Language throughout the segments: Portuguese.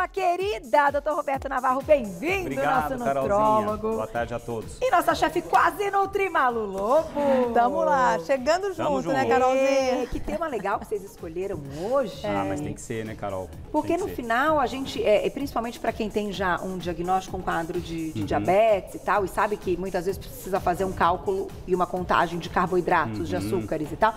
dupla querida, doutor Roberto Navarro, bem-vindo, nosso nutrólogo. Boa tarde a todos. E nossa chefe quase nutri, Malu Lobo. Tamo lá, chegando junto, né, Carolzinha? Que tema legal que vocês escolheram hoje. Ah, mas tem que ser, né, Carol? Porque no final, a gente, principalmente para quem tem já um diagnóstico, um quadro de diabetes e tal, e sabe que muitas vezes precisa fazer um cálculo e uma contagem de carboidratos, de açúcares e tal,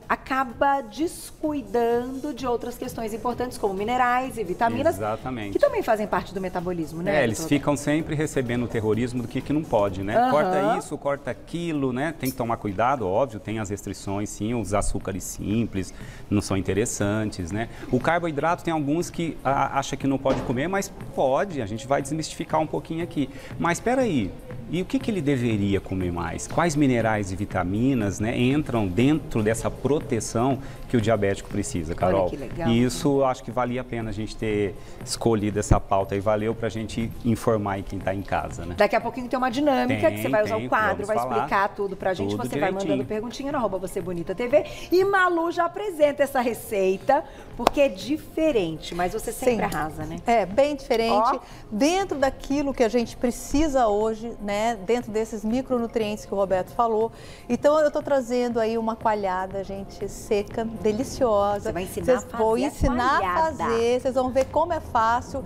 acaba descuidando de outras questões importantes, como minerais e vitaminas. Exatamente. Que também fazem parte do metabolismo, né? Eles ficam sempre recebendo o terrorismo do que não pode, né? Corta isso, corta aquilo, né? Tem que tomar cuidado, óbvio, tem as restrições, sim, os açúcares simples não são interessantes, né? O carboidrato tem alguns que acham que não pode comer, mas pode, a gente vai desmistificar um pouquinho aqui. Mas espera aí, e o que ele deveria comer mais? Quais minerais e vitaminas, né, entram dentro dessa proteção que o diabético precisa, Carol? Olha que legal. E isso acho que valia a pena a gente ter escolhido essa pauta e valeu pra gente informar aí quem tá em casa, né? Daqui a pouquinho tem uma dinâmica que você vai usar o quadro, vai explicar tudo pra gente, tudo você direitinho. vai mandando perguntinha no @vocêbonita.tv e Malu já apresenta essa receita, porque é diferente, mas você sempre arrasa, né? É, bem diferente, dentro daquilo que a gente precisa hoje, né, dentro desses micronutrientes que o Roberto falou. Então eu tô trazendo aí uma coalhada, gente, seca, deliciosa. Você vai ensinar a fazer Vou ensinar a fazer, vocês vão ver como é fácil.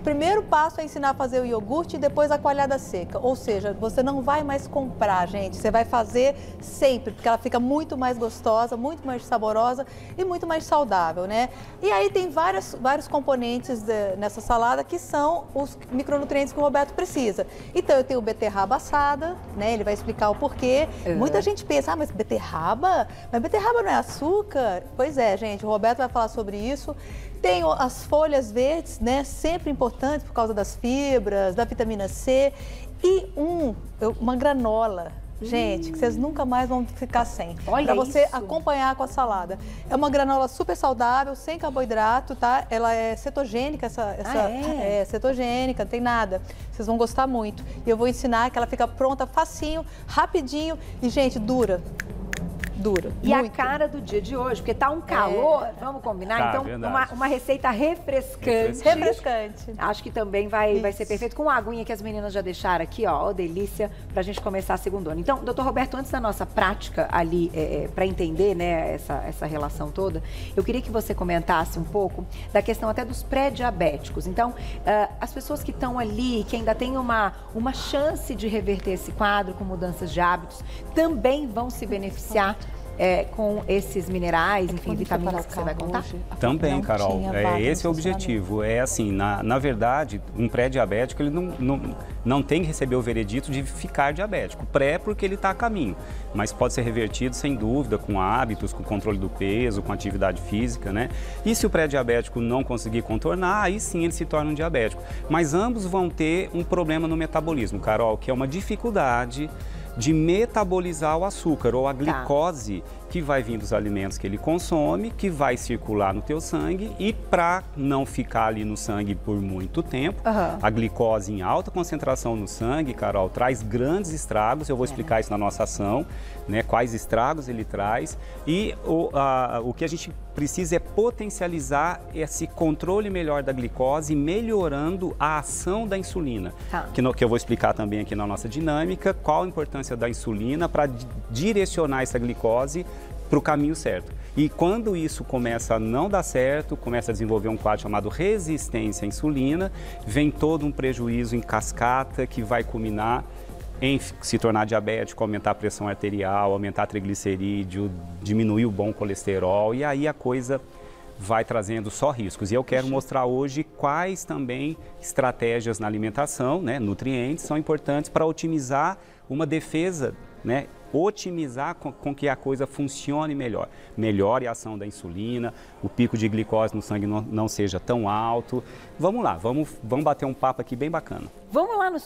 Primeiro passo é ensinar a fazer o iogurte e depois a coalhada seca. Ou seja, você não vai mais comprar, gente. Você vai fazer sempre, porque ela fica muito mais gostosa, muito mais saborosa e muito mais saudável, né? E aí tem vários componentes nessa salada que são os micronutrientes que o Roberto precisa. Então eu tenho beterraba assada, né? Ele vai explicar o porquê. Muita gente pensa, mas beterraba? Mas beterraba não é açúcar? Pois é, gente, o Roberto vai falar sobre isso. Tem as folhas verdes, né? Sempre importante por causa das fibras, da vitamina C. E uma granola, gente, que vocês nunca mais vão ficar sem. Para você acompanhar com a salada. É uma granola super saudável, sem carboidrato, tá? Ela é cetogênica, é cetogênica, não tem nada. Vocês vão gostar muito. E eu vou ensinar que ela fica pronta facinho, rapidinho e, gente, dura. E muito. A cara do dia de hoje, porque tá um calor, vamos combinar? Tá, então, uma receita refrescante. Acho que também vai ser perfeito. Com a aguinha que as meninas já deixaram aqui, ó delícia, pra gente começar a segundona. Então, doutor Roberto, antes da nossa prática ali, pra entender, né, essa relação toda, eu queria que você comentasse um pouco da questão até dos pré-diabéticos. Então, as pessoas que estão ali, que ainda têm uma chance de reverter esse quadro com mudanças de hábitos, também vão se beneficiar com esses minerais, enfim, vitaminas que você vai contar? Também, Carol. Esse é o objetivo. É assim, na verdade, um pré-diabético, ele não tem que receber o veredito de ficar diabético. Pré, porque ele está a caminho. Mas pode ser revertido, sem dúvida, com hábitos, com controle do peso, com atividade física, né? E se o pré-diabético não conseguir contornar, aí sim ele se torna um diabético. Mas ambos vão ter um problema no metabolismo, Carol, que é uma dificuldade de metabolizar o açúcar ou a glicose que vai vir dos alimentos que ele consome, que vai circular no teu sangue e para não ficar ali no sangue por muito tempo, a glicose em alta concentração no sangue, Carol, traz grandes estragos, eu vou explicar isso na nossa ação, né, quais estragos ele traz e o que a gente precisa é potencializar esse controle melhor da glicose, melhorando a ação da insulina, que eu vou explicar também aqui na nossa dinâmica, qual a importância da insulina para direcionar essa glicose para o caminho certo. E quando isso começa a não dar certo, começa a desenvolver um quadro chamado resistência à insulina, vem todo um prejuízo em cascata que vai culminar em se tornar diabético, aumentar a pressão arterial, aumentar triglicerídeo, diminuir o bom colesterol e aí a coisa vai trazendo só riscos. E eu quero mostrar hoje quais também estratégias na alimentação, né, nutrientes, são importantes para otimizar uma defesa, né, otimizar com que a coisa funcione melhor. Melhore a ação da insulina, o pico de glicose no sangue não seja tão alto. Vamos lá, vamos bater um papo aqui bem bacana. Vamos lá no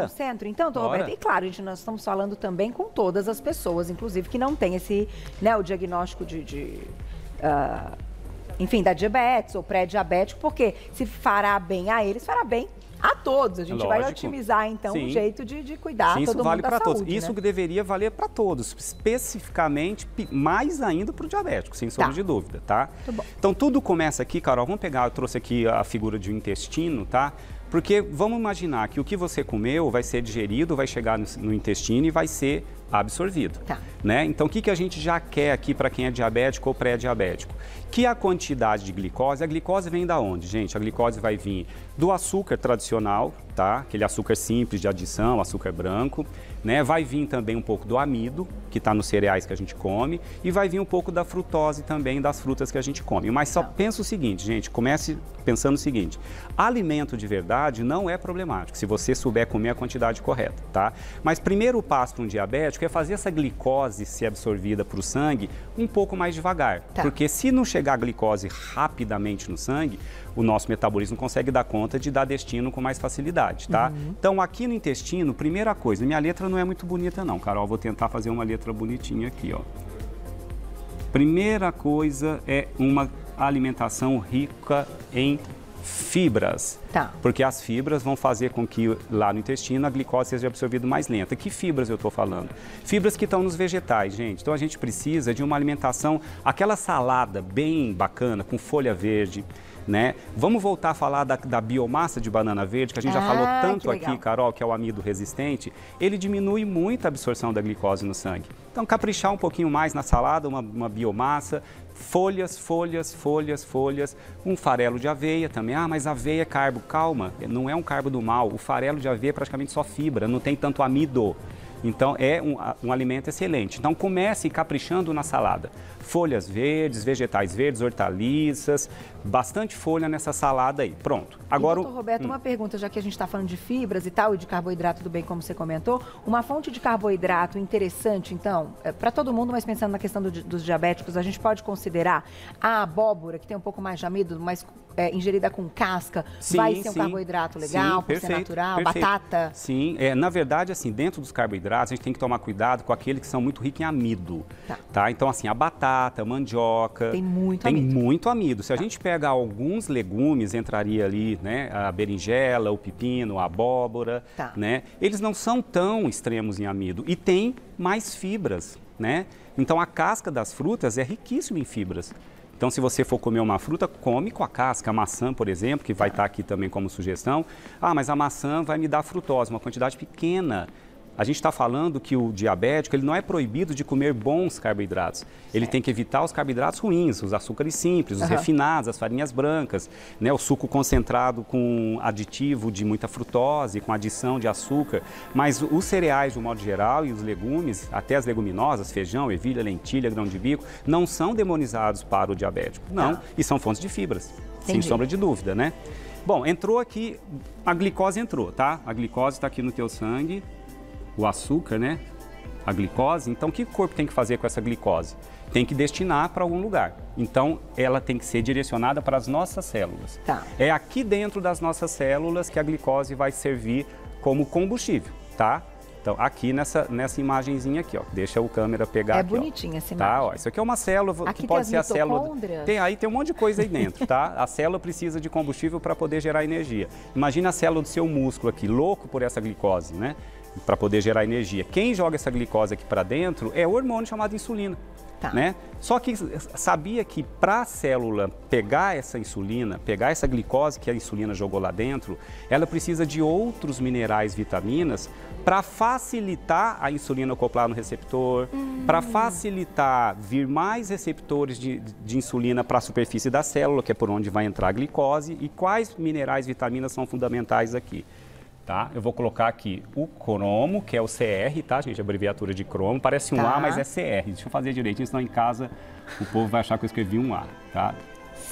centro, então, doutor Roberto? E claro, nós estamos falando também com todas as pessoas, inclusive que não tem esse, né, o diagnóstico enfim, da diabetes ou pré-diabético, porque se fará bem a eles, fará bem A todos, a gente vai otimizar, então, o jeito de cuidar todo mundo da saúde. Isso vale para todos. Isso que deveria valer para todos, especificamente, mais ainda para o diabético, sem sombra de dúvida, tá? Então, tudo começa aqui, Carol, vamos pegar, eu trouxe aqui a figura de um intestino, tá? Porque vamos imaginar que o que você comeu vai ser digerido, vai chegar no intestino e vai ser absorvido, né? Então, o que a gente já quer aqui para quem é diabético ou pré-diabético? Que a quantidade de glicose, a glicose vem da onde, gente? A glicose vai vir do açúcar tradicional, tá? Aquele açúcar simples de adição, açúcar branco, né? Vai vir também um pouco do amido, que está nos cereais que a gente come, e vai vir um pouco da frutose também das frutas que a gente come. Mas só pensa o seguinte, gente, comece pensando o seguinte, alimento de verdade não é problemático, se você souber comer a quantidade correta, tá? Mas primeiro passo para um diabético é fazer essa glicose ser absorvida para o sangue um pouco mais devagar, porque se não chegar a glicose rapidamente no sangue, o nosso metabolismo consegue dar conta de dar destino com mais facilidade, tá? Então, aqui no intestino, primeira coisa, minha letra não é muito bonita não, Carol, vou tentar fazer uma letra bonitinha aqui, ó. Primeira coisa é uma alimentação rica em fibras, porque as fibras vão fazer com que lá no intestino a glicose seja absorvida mais lenta. Que fibras eu estou falando? Fibras que estão nos vegetais, gente. Então a gente precisa de uma alimentação, aquela salada bem bacana, com folha verde, né? Vamos voltar a falar da biomassa de banana verde, que a gente já falou tanto aqui, Carol, que é o amido resistente. Ele diminui muito a absorção da glicose no sangue. Então, caprichar um pouquinho mais na salada, uma biomassa, folhas, um farelo de aveia também. Ah, mas aveia é carbo. Calma, não é um carbo do mal. O farelo de aveia é praticamente só fibra, não tem tanto amido. Então, é um alimento excelente. Então, comece caprichando na salada. Folhas verdes, vegetais verdes, hortaliças, bastante folha nessa salada aí. Pronto. Agora, doutor Roberto, uma pergunta, já que a gente está falando de fibras e tal, e de carboidrato, tudo bem, como você comentou. Uma fonte de carboidrato interessante, então, para todo mundo, mas pensando na questão dos diabéticos, a gente pode considerar a abóbora, que tem um pouco mais de amido, mas ingerida com casca, vai ser um carboidrato legal, por ser natural, batata? Sim, na verdade, assim, dentro dos carboidratos, a gente tem que tomar cuidado com aqueles que são muito ricos em amido, tá? Então, assim, a batata, a mandioca... Tem muito amido. Se a gente pega alguns legumes, entraria ali, né, a berinjela, o pepino, a abóbora, né? Eles não são tão extremos em amido e tem mais fibras, né? Então, a casca das frutas é riquíssima em fibras. Então, se você for comer uma fruta, come com a casca. A maçã, por exemplo, que vai estar aqui também como sugestão. Ah, mas a maçã vai me dar frutose, uma quantidade pequena. A gente está falando que o diabético, ele não é proibido de comer bons carboidratos. Ele tem que evitar os carboidratos ruins, os açúcares simples, os refinados, as farinhas brancas, né? O suco concentrado com aditivo de muita frutose, com adição de açúcar. Mas os cereais, de um modo geral, e os legumes, até as leguminosas, feijão, ervilha, lentilha, grão de bico, não são demonizados para o diabético. Não, e são fontes de fibras, sem sombra de dúvida, né? Bom, entrou aqui, a glicose entrou, tá? A glicose está aqui no teu sangue. O açúcar, né? A glicose. Então, o que o corpo tem que fazer com essa glicose? Tem que destinar para algum lugar. Então, ela tem que ser direcionada para as nossas células. É aqui dentro das nossas células que a glicose vai servir como combustível, tá? Então, aqui nessa imagenzinha aqui, ó. Deixa o câmera pegar aqui, bonitinha essa imagem. Tá, ó. Isso aqui é uma célula, aqui que pode ser a célula... Tem um monte de coisa aí dentro, tá? A célula precisa de combustível para poder gerar energia. Imagina a célula do seu músculo aqui, louco por essa glicose, né? Para poder gerar energia. Quem joga essa glicose aqui para dentro é o hormônio chamado insulina, né? Só que sabia que para a célula pegar essa insulina, pegar essa glicose que a insulina jogou lá dentro, ela precisa de outros minerais, vitaminas, para facilitar a insulina acoplar no receptor, para facilitar vir mais receptores de insulina para a superfície da célula, que é por onde vai entrar a glicose, e quais minerais, vitaminas são fundamentais aqui. Tá? Eu vou colocar aqui o cromo, que é o CR, tá, gente? A abreviatura de cromo. Parece um A, mas é CR. Deixa eu fazer direitinho, senão em casa o povo vai achar que eu escrevi um A, tá?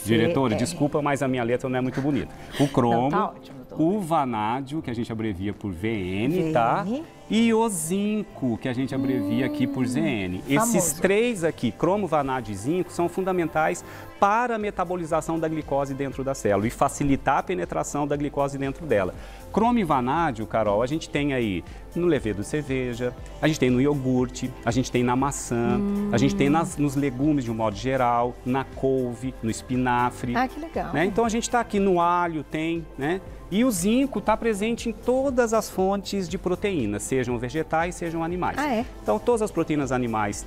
Diretora, desculpa, mas a minha letra não é muito bonita. O cromo, tá ótimo, o vanádio, que a gente abrevia por VN, tá? E o zinco, que a gente abrevia aqui por ZN. Esses três aqui, cromo, vanádio e zinco, são fundamentais para a metabolização da glicose dentro da célula e facilitar a penetração da glicose dentro dela. Cromo e vanádio, Carol, a gente tem aí no levedo de cerveja, a gente tem no iogurte, a gente tem na maçã, a gente tem nos legumes de um modo geral, na couve, no espinafre. Ah, que legal. Né? Então a gente está aqui no alho, tem, né? E o zinco está presente em todas as fontes de proteínas, sejam vegetais, sejam animais. Ah, é? Então todas as proteínas animais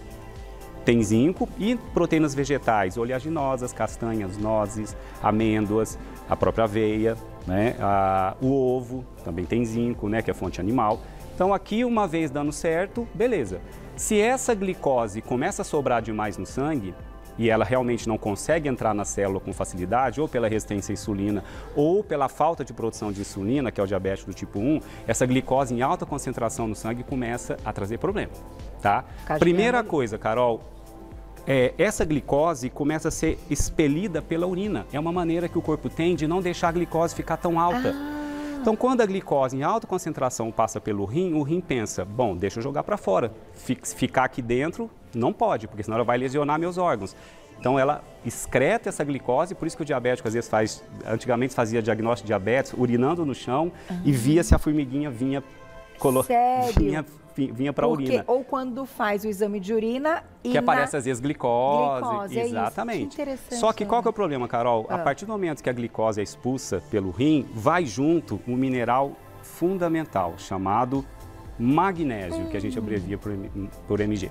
têm zinco e proteínas vegetais, oleaginosas, castanhas, nozes, amêndoas, a própria aveia, né? O ovo também tem zinco, né? Que é fonte animal. Então aqui, uma vez dando certo, beleza. Se essa glicose começa a sobrar demais no sangue e ela realmente não consegue entrar na célula com facilidade, ou pela resistência à insulina, ou pela falta de produção de insulina, que é o diabético do tipo 1, essa glicose em alta concentração no sangue começa a trazer problema, tá? Primeira coisa, Carol, essa glicose começa a ser expelida pela urina. É uma maneira que o corpo tem de não deixar a glicose ficar tão alta. Então, quando a glicose em alta concentração passa pelo rim, o rim pensa, bom, deixa eu jogar para fora. Ficar aqui dentro não pode, porque senão ela vai lesionar meus órgãos. Então, ela excreta essa glicose, por isso que o diabético às vezes antigamente fazia diagnóstico de diabetes urinando no chão e via se a formiguinha vinha para a urina. Ou quando faz o exame de urina e que aparece às vezes glicose. Exatamente. Que interessante. Só que qual que é o problema, Carol? A partir do momento que a glicose é expulsa pelo rim, vai junto um mineral fundamental chamado magnésio, que a gente abrevia por Mg.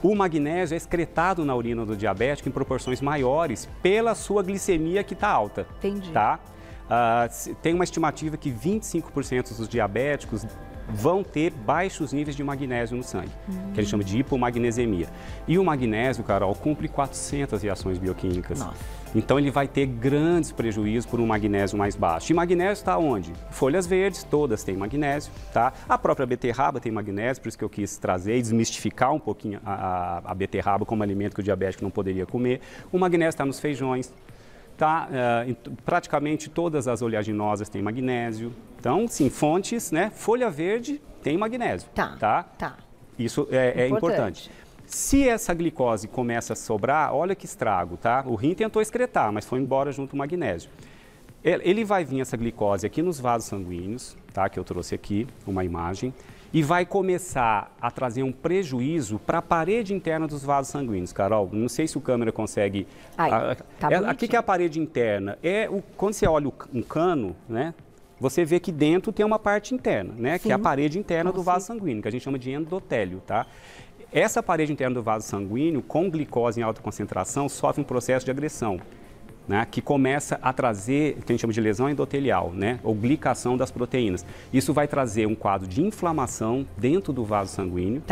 O magnésio é excretado na urina do diabético em proporções maiores pela sua glicemia que está alta. Entendi. Tá? Tem uma estimativa que 25% dos diabéticos vão ter baixos níveis de magnésio no sangue, que a gente chama de hipomagnesemia. E o magnésio, Carol, cumpre 400 reações bioquímicas. Nossa. Então ele vai ter grandes prejuízos por um magnésio mais baixo. E magnésio está onde? Folhas verdes, todas têm magnésio, tá? A própria beterraba tem magnésio, por isso que eu quis trazer e desmistificar um pouquinho a beterraba como alimento que o diabético não poderia comer. O magnésio está nos feijões. Tá, praticamente todas as oleaginosas têm magnésio. Então, sim, fontes, né? Folha verde tem magnésio. Tá. Isso é importante. Se essa glicose começa a sobrar, olha que estrago, tá? O rim tentou excretar, mas foi embora junto o magnésio. Ele vai vir essa glicose aqui nos vasos sanguíneos, tá? Que eu trouxe aqui uma imagem. E vai começar a trazer um prejuízo para a parede interna dos vasos sanguíneos. Carol, não sei se o câmera consegue... Aqui que é a parede interna. Quando você olha um cano, né, você vê que dentro tem uma parte interna, né, que é a parede interna do vaso sanguíneo, que a gente chama de endotélio, tá? Essa parede interna do vaso sanguíneo, com glicose em alta concentração, sofre um processo de agressão, né, que começa a trazer, que a gente chama de lesão endotelial, né, ou glicação das proteínas. Isso vai trazer um quadro de inflamação dentro do vaso sanguíneo.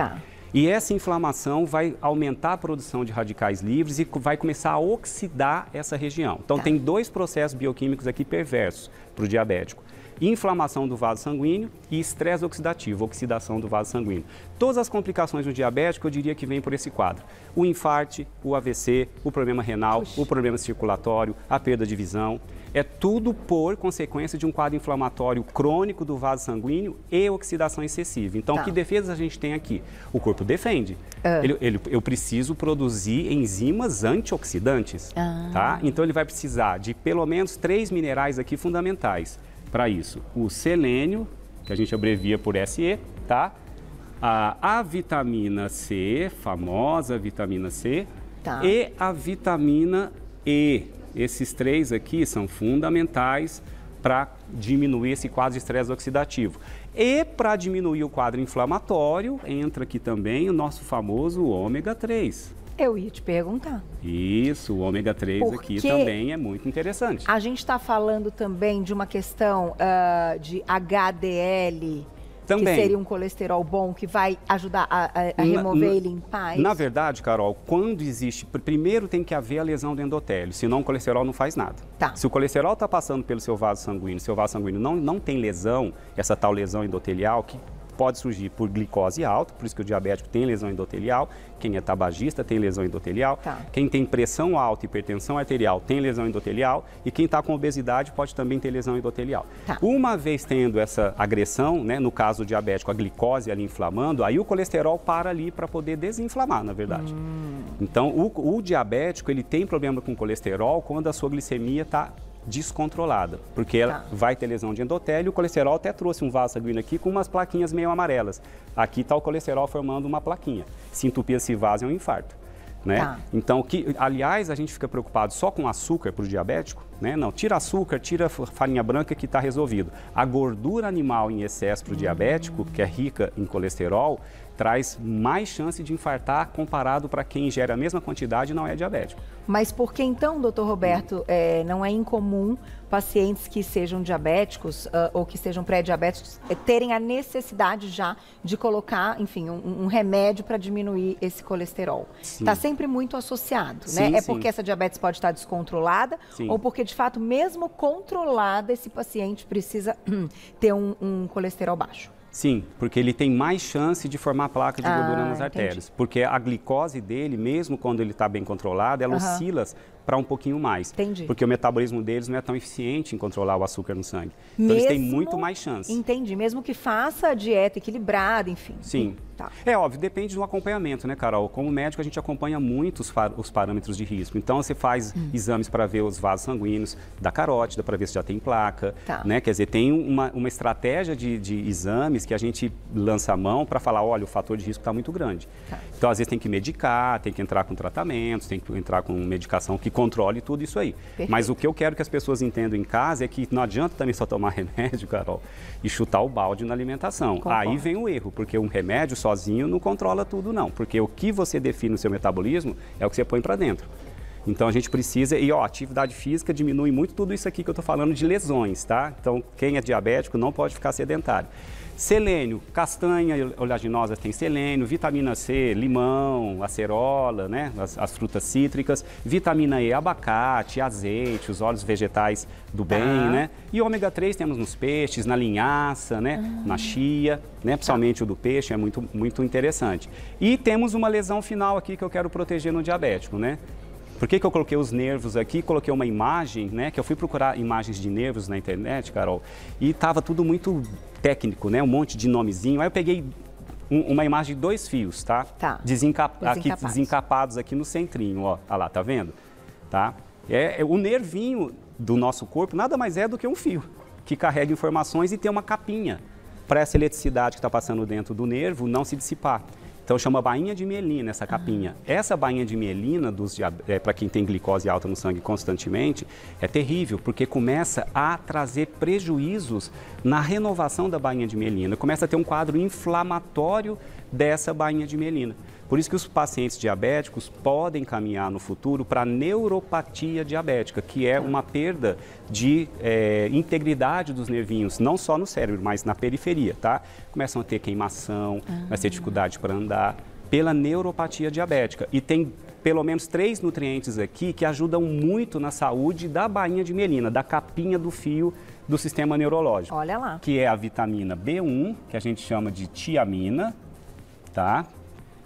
E essa inflamação vai aumentar a produção de radicais livres e vai começar a oxidar essa região. Então, tem dois processos bioquímicos aqui perversos para o diabético. Inflamação do vaso sanguíneo e estresse oxidativo, oxidação do vaso sanguíneo. Todas as complicações do diabético, eu diria que vêm por esse quadro. O infarte, o AVC, o problema renal, o problema circulatório, a perda de visão. É tudo por consequência de um quadro inflamatório crônico do vaso sanguíneo e oxidação excessiva. Então, que defesas a gente tem aqui? O corpo defende. Eu preciso produzir enzimas antioxidantes. Tá? Então, ele vai precisar de pelo menos 3 minerais aqui fundamentais para isso. O selênio, que a gente abrevia por Se, tá? A vitamina C, famosa vitamina C, e a vitamina E. Esses 3 aqui são fundamentais para diminuir esse quadro de estresse oxidativo. E para diminuir o quadro inflamatório, entra aqui também o nosso famoso ômega 3. Eu ia te perguntar. Isso, o ômega 3 aqui também é muito interessante. A gente está falando também de uma questão de HDL, também, que seria um colesterol bom que vai ajudar a remover e limpar isso? Na verdade, Carol, quando existe... Primeiro tem que haver a lesão do endotélio, senão o colesterol não faz nada. Se o colesterol está passando pelo seu vaso sanguíneo não tem lesão, essa tal lesão endotelial, que pode surgir por glicose alta, por isso que o diabético tem lesão endotelial, quem é tabagista tem lesão endotelial, quem tem pressão alta e hipertensão arterial tem lesão endotelial e quem está com obesidade pode também ter lesão endotelial. Uma vez tendo essa agressão, né, no caso do diabético, a glicose ali inflamando, aí o colesterol para ali para poder desinflamar, na verdade. Então, o diabético, ele tem problema com colesterol quando a sua glicemia está descontrolada, porque ela vai ter lesão de endotélio. O colesterol até trouxe um vaso sanguíneo aqui com umas plaquinhas meio amarelas. Aqui está o colesterol formando uma plaquinha. Se entupir esse vaso é um infarto. Né? Então, aliás, a gente fica preocupado só com açúcar para o diabético, né? Não, tira açúcar, tira farinha branca que está resolvido. A gordura animal em excesso para o diabético, que é rica em colesterol, traz mais chance de infartar comparado para quem ingere a mesma quantidade e não é diabético. Mas por que então, doutor Roberto, não é incomum pacientes que sejam diabéticos ou que sejam pré-diabéticos terem a necessidade já de colocar, enfim, um remédio para diminuir esse colesterol? Está sempre muito associado, né? Sim, porque essa diabetes pode estar descontrolada ou porque, de fato, mesmo controlada, esse paciente precisa ter um colesterol baixo? Sim, porque ele tem mais chance de formar placa de gordura nas artérias. Porque a glicose dele, mesmo quando ele está bem controlado, ela oscila para um pouquinho mais. Entendi. Porque o metabolismo deles não é tão eficiente em controlar o açúcar no sangue. Então eles têm muito mais chance. Entendi. Mesmo que faça a dieta equilibrada, enfim. Sim. É óbvio, depende do acompanhamento, né, Carol? Como médico, a gente acompanha muito os parâmetros de risco. Então, você faz exames para ver os vasos sanguíneos da carótida, para ver se já tem placa, né? Quer dizer, tem uma estratégia de exames que a gente lança a mão para falar, olha, o fator de risco está muito grande. Então, às vezes, tem que medicar, tem que entrar com tratamentos, tem que entrar com medicação que controle tudo isso aí. Perfeito. Mas o que eu quero que as pessoas entendam em casa é que não adianta também só tomar remédio, Carol, e chutar o balde na alimentação. Concordo. Aí vem o erro, porque um remédio sozinho não controla tudo, não. Porque o que você define no seu metabolismo é o que você põe para dentro. Então, a gente precisa... E, ó, atividade física diminui muito tudo isso aqui que eu estou falando de lesões, tá? Então, quem é diabético não pode ficar sedentário. Selênio, castanha oleaginosa tem selênio, vitamina C, limão, acerola, né? As frutas cítricas, vitamina E, abacate, azeite, os óleos vegetais do bem, né? E ômega 3 temos nos peixes, na linhaça, né? Na chia, né? Principalmente o do peixe, é muito, muito interessante. E temos uma lesão final aqui que eu quero proteger no diabético, né? Por que eu coloquei os nervos aqui? Coloquei uma imagem, né? Que eu fui procurar imagens de nervos na internet, Carol, e estava tudo muito técnico, né? Um monte de nomezinho. Aí eu peguei uma imagem de 2 fios, tá? Desencapados aqui no centrinho, ó. Olha lá, tá vendo? Tá? O nervinho do nosso corpo nada mais é do que um fio que carrega informações e tem uma capinha para essa eletricidade que está passando dentro do nervo não se dissipar. Então, chama bainha de mielina, essa capinha. Essa bainha de mielina, para quem tem glicose alta no sangue constantemente, é terrível, porque começa a trazer prejuízos na renovação da bainha de mielina. Começa a ter um quadro inflamatório dessa bainha de mielina. Por isso que os pacientes diabéticos podem caminhar no futuro para neuropatia diabética, que é uma perda de integridade dos nervinhos, não só no cérebro, mas na periferia, tá? Começam a ter queimação, vai ter dificuldade para andar, pela neuropatia diabética. E tem pelo menos 3 nutrientes aqui que ajudam muito na saúde da bainha de mielina, da capinha do fio do sistema neurológico. Olha lá. Que é a vitamina B1, que a gente chama de tiamina, tá?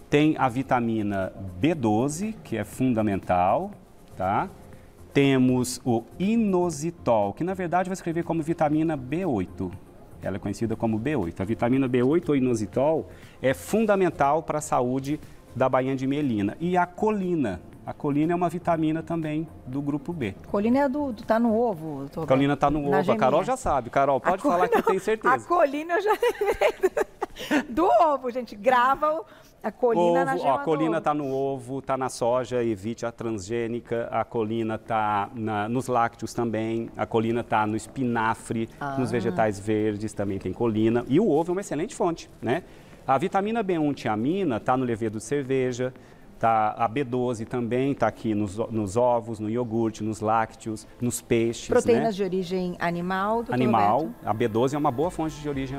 Tem a vitamina B12, que é fundamental, tá? Temos o inositol, que na verdade vai escrever como vitamina B8. Ela é conhecida como B8. A vitamina B8 ou inositol é fundamental para a saúde da bainha de mielina. E a colina. A colina é uma vitamina também do grupo B. Colina é tá no ovo. A colina está no ovo. A Carol já sabe. Carol, pode falar que eu tenho certeza. A colina eu já do ovo, gente. Grava a colina na gema. A colina está no ovo, está na soja, evite a transgênica. A colina está nos lácteos também. A colina está no espinafre, nos vegetais verdes também tem colina. E o ovo é uma excelente fonte, né? A vitamina B1 tiamina está no levedo de cerveja. Tá, a B12 também está aqui nos ovos, no iogurte, nos lácteos, nos peixes. Proteínas de origem animal, doutor Animal. Roberto? A B12 é uma boa fonte de origem.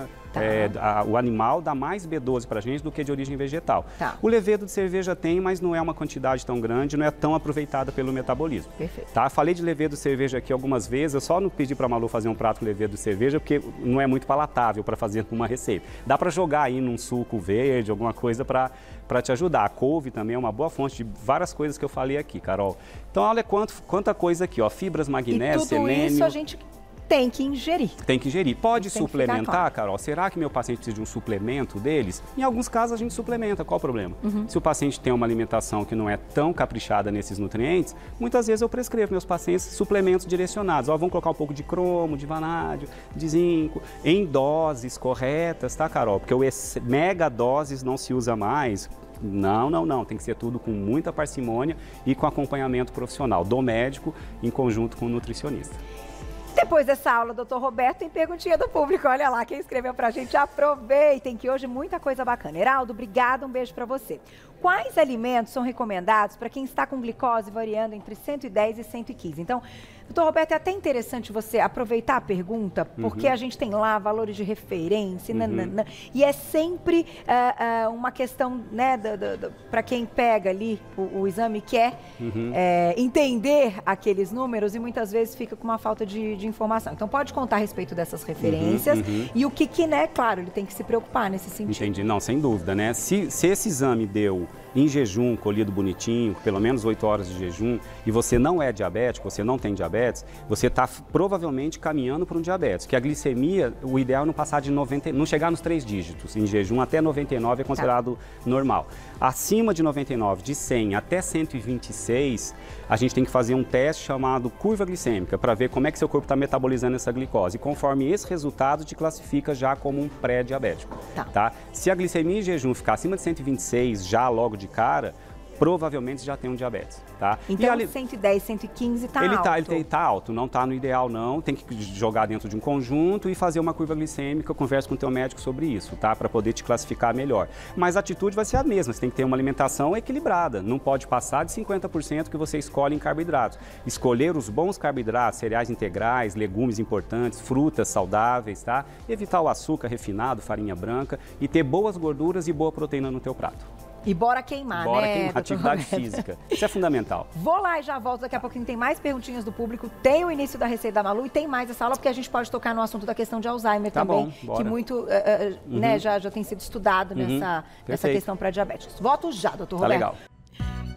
O animal dá mais B12 para a gente do que de origem vegetal. O levedo de cerveja tem, mas não é uma quantidade tão grande, não é tão aproveitada pelo metabolismo. Perfeito. Tá? Falei de levedo de cerveja aqui algumas vezes, eu só não pedi para a Malu fazer um prato com levedo de cerveja, porque não é muito palatável para fazer uma receita. Dá para jogar aí num suco verde, alguma coisa para te ajudar. A couve também é uma boa fonte de várias coisas que eu falei aqui, Carol. Então, olha quanta coisa aqui, ó. Fibras, magnésio, selênio. Isso a gente tem que ingerir. Tem que ingerir. Pode suplementar, Carol? Será que meu paciente precisa de um suplemento deles? Em alguns casos a gente suplementa, qual o problema? Se o paciente tem uma alimentação que não é tão caprichada nesses nutrientes, muitas vezes eu prescrevo meus pacientes suplementos direcionados. Vamos colocar um pouco de cromo, de vanádio, de zinco, em doses corretas, tá, Carol? Porque mega doses não se usa mais. Não. Tem que ser tudo com muita parcimônia e com acompanhamento profissional do médico em conjunto com o nutricionista. Depois dessa aula, doutor Roberto, tem perguntinha do público. Olha lá, quem escreveu pra gente, aproveitem que hoje muita coisa bacana. Heraldo, obrigado, um beijo pra você. Quais alimentos são recomendados para quem está com glicose variando entre 110 e 115? Então, doutor Roberto, é até interessante você aproveitar a pergunta, porque a gente tem lá valores de referência, e é sempre uma questão, né, para quem pega ali o exame, quer entender aqueles números e muitas vezes fica com uma falta de informação. Então, pode contar a respeito dessas referências e o que, né, claro, ele tem que se preocupar nesse sentido. Entendi, não, sem dúvida, né? Se esse exame deu em jejum, colhido bonitinho, pelo menos 8 horas de jejum, e você não é diabético, você não tem diabetes, você está provavelmente caminhando para um diabetes, que a glicemia, o ideal é não passar de 90, não chegar nos 3 dígitos, em jejum até 99 é considerado normal. Acima de 99, de 100 até 126, a gente tem que fazer um teste chamado curva glicêmica, para ver como é que seu corpo está metabolizando essa glicose. E conforme esse resultado, te classifica já como um pré-diabético. Tá? Se a glicemia em jejum ficar acima de 126, já logo de cara, provavelmente já tem um diabetes, tá? Então, 110, 115 está alto. Ele está alto, não está no ideal não, tem que jogar dentro de um conjunto e fazer uma curva glicêmica, conversa com o teu médico sobre isso, tá? Para poder te classificar melhor. Mas a atitude vai ser a mesma, você tem que ter uma alimentação equilibrada, não pode passar de 50% que você escolhe em carboidratos. Escolher os bons carboidratos, cereais integrais, legumes importantes, frutas saudáveis, tá? Evitar o açúcar refinado, farinha branca e ter boas gorduras e boa proteína no teu prato. E bora queimar, bora né? Queimar, atividade física. Isso é fundamental. Vou lá e já volto. Daqui a pouquinho tem mais perguntinhas do público. Tem o início da receita da Malu e tem mais essa aula, porque a gente pode tocar no assunto da questão de Alzheimer também. Bom, bora. Que muito né, já tem sido estudado nessa questão para diabéticos. Volto já, doutor Roberto. Legal.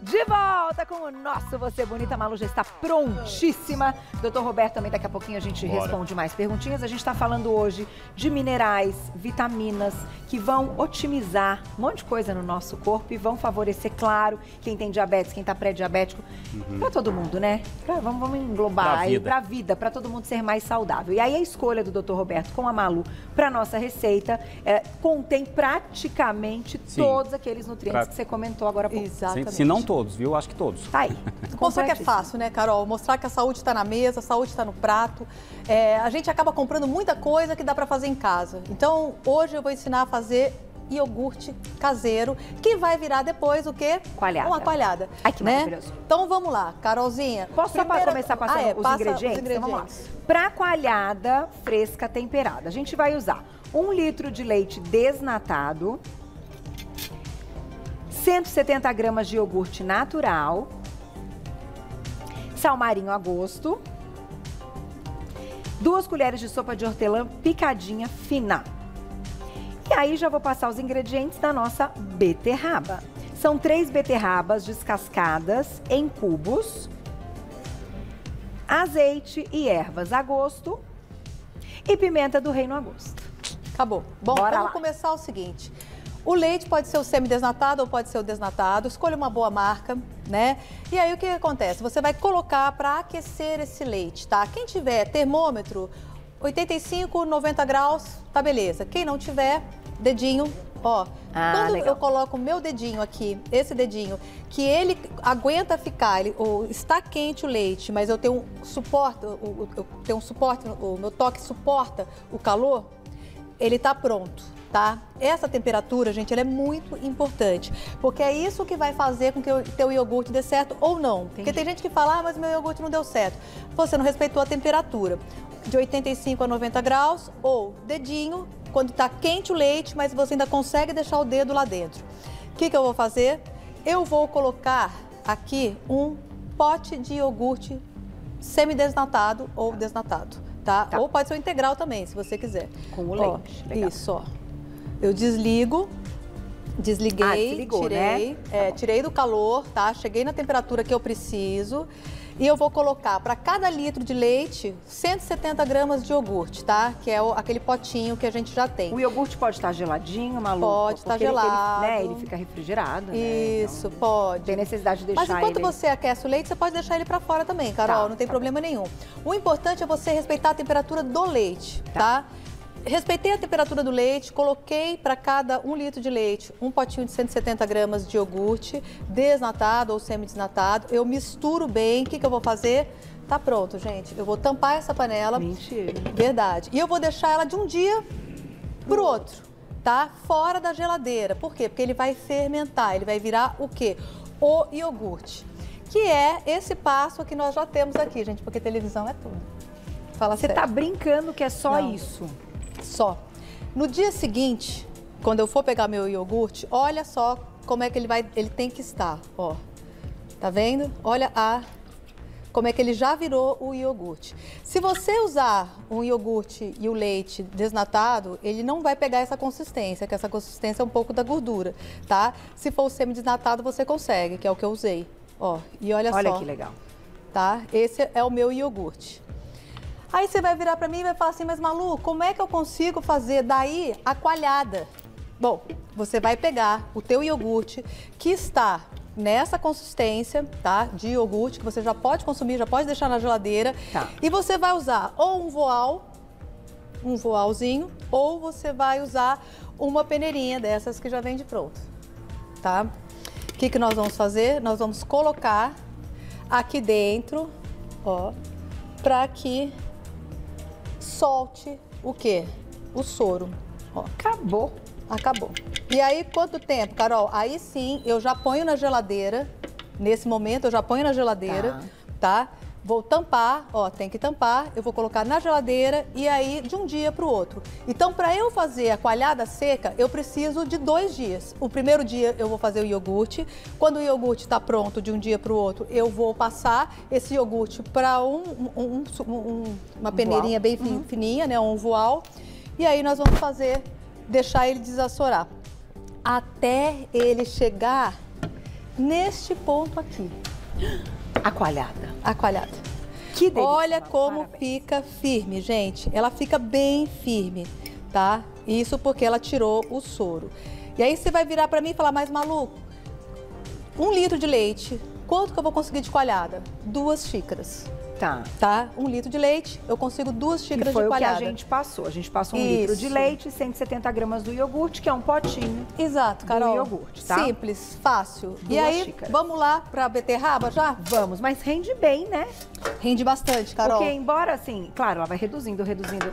De volta com o nosso Você Bonita. A Malu já está prontíssima. Doutor Roberto também, daqui a pouquinho a gente responde mais perguntinhas. A gente está falando hoje de minerais, vitaminas, que vão otimizar um monte de coisa no nosso corpo e vão favorecer, claro, quem tem diabetes, quem está pré-diabético, para todo mundo, né? Vamos englobar aí para a vida, para todo mundo ser mais saudável. E aí a escolha do doutor Roberto com a Malu para nossa receita contém praticamente todos aqueles nutrientes que você comentou agora há pouco. Exatamente. Se não todos, viu? Acho que todos. Tá aí. Mostrar que é fácil, né, Carol? Mostrar que a saúde está na mesa, a saúde está no prato. A gente acaba comprando muita coisa que dá para fazer em casa. Então, hoje eu vou ensinar a fazer iogurte caseiro, que vai virar depois o quê? Coalhada. Uma coalhada. Ai, que maravilhoso. Então, vamos lá, Carolzinha. Posso só começar passando os ingredientes? Então, vamos lá. Para coalhada fresca temperada, a gente vai usar 1 litro de leite desnatado, 170 gramas de iogurte natural, sal marinho a gosto, 2 colheres de sopa de hortelã picadinha fina. E aí já vou passar os ingredientes da nossa beterraba. São 3 beterrabas descascadas em cubos, azeite e ervas a gosto e pimenta do reino a gosto. Acabou. Bom, vamos começar o seguinte. O leite pode ser o semidesnatado ou pode ser o desnatado. Escolha uma boa marca, né? E aí o que acontece? Você vai colocar para aquecer esse leite, tá? Quem tiver termômetro, 85, 90 graus, tá beleza. Quem não tiver, dedinho, ó. Quando eu coloco o meu dedinho aqui, esse dedinho, que ele aguenta ficar, está quente o leite, mas eu tenho um suporte, o meu toque suporta o calor, ele tá pronto. Tá? Essa temperatura, gente, ela é muito importante, porque é isso que vai fazer com que o teu iogurte dê certo ou não. Entendi. Porque tem gente que fala, mas meu iogurte não deu certo. Você não respeitou a temperatura. De 85 a 90 graus ou dedinho, quando está quente o leite, mas você ainda consegue deixar o dedo lá dentro. O que eu vou fazer? Eu vou colocar aqui um pote de iogurte semidesnatado ou desnatado, tá? Ou pode ser o integral também, se você quiser. Com o leite. Legal. Isso, ó. Eu desliguei, desligou, tirei, né? Tirei do calor, tá? Cheguei na temperatura que eu preciso E eu vou colocar para cada litro de leite 170 gramas de iogurte, tá? Que é aquele potinho que a gente já tem. O iogurte pode estar geladinho, Malu? Pode estar gelado. Ele fica refrigerado, Isso, né? Então, pode. Tem necessidade de deixar ele... Mas enquanto você aquece o leite, você pode deixar ele para fora também, Carol, não tem problema nenhum. O importante é você respeitar a temperatura do leite, tá? Respeitei a temperatura do leite, coloquei para cada 1 litro de leite um potinho de 170 gramas de iogurte, desnatado ou semi-desnatado. Eu misturo bem. O que eu vou fazer? Tá pronto, gente. Eu vou tampar essa panela. Mentira. Verdade. E eu vou deixar ela de um dia pro outro, tá? Fora da geladeira. Por quê? Porque ele vai fermentar. Ele vai virar o quê? O iogurte. Que é esse passo que nós já temos aqui, gente, porque televisão é tudo. Fala sério. Você tá brincando que é só isso? Só. No dia seguinte, quando eu for pegar meu iogurte, olha só como é que ele tem que estar, ó. Tá vendo? Olha como é que ele já virou o iogurte. Se você usar um iogurte e o leite desnatado, ele não vai pegar essa consistência, que essa consistência é um pouco da gordura, tá? Se for o semi-desnatado, você consegue, que é o que eu usei. Ó, e olha só. Olha que legal. Tá? Esse é o meu iogurte. Aí você vai virar para mim e vai falar assim, mas Malu, como é que eu consigo fazer daí a coalhada? Bom, você vai pegar o teu iogurte que está nessa consistência, tá? De iogurte, que você já pode consumir, já pode deixar na geladeira. Tá. E você vai usar ou um voalzinho, ou você vai usar uma peneirinha dessas que já vem de pronto, tá? O que nós vamos fazer? Nós vamos colocar aqui dentro, ó, para que solte o quê? O soro. Ó. Acabou. Acabou. E aí, quanto tempo, Carol? Aí sim, eu já ponho na geladeira. Nesse momento, eu já ponho na geladeira, tá? Vou tampar, ó, tem que tampar. Eu vou colocar na geladeira e aí de um dia para o outro. Então, para eu fazer a coalhada seca, eu preciso de 2 dias. O primeiro dia eu vou fazer o iogurte. Quando o iogurte está pronto de um dia para o outro, eu vou passar esse iogurte para uma peneirinha bem fininha, né? Um voal. E aí nós vamos deixar ele desassorar. Até ele chegar neste ponto aqui. A coalhada. A coalhada. Que delícia. Olha como fica firme, gente. Ela fica bem firme, tá? Isso porque ela tirou o soro. E aí você vai virar pra mim e falar, mas Malu, 1 litro de leite, quanto que eu vou conseguir de coalhada? 2 xícaras. Tá? 1 litro de leite, eu consigo 2 xícaras de coalhada. Foi o que a gente passou. A gente passou 1 litro de leite, 170 gramas do iogurte, que é um potinho. Exato, Carol. Do iogurte, tá? Simples, fácil. 2 e aí, xícaras. Vamos lá pra beterraba já? Vamos, mas rende bem, né? Rende bastante, Carol. Porque embora assim, claro, ela vai reduzindo,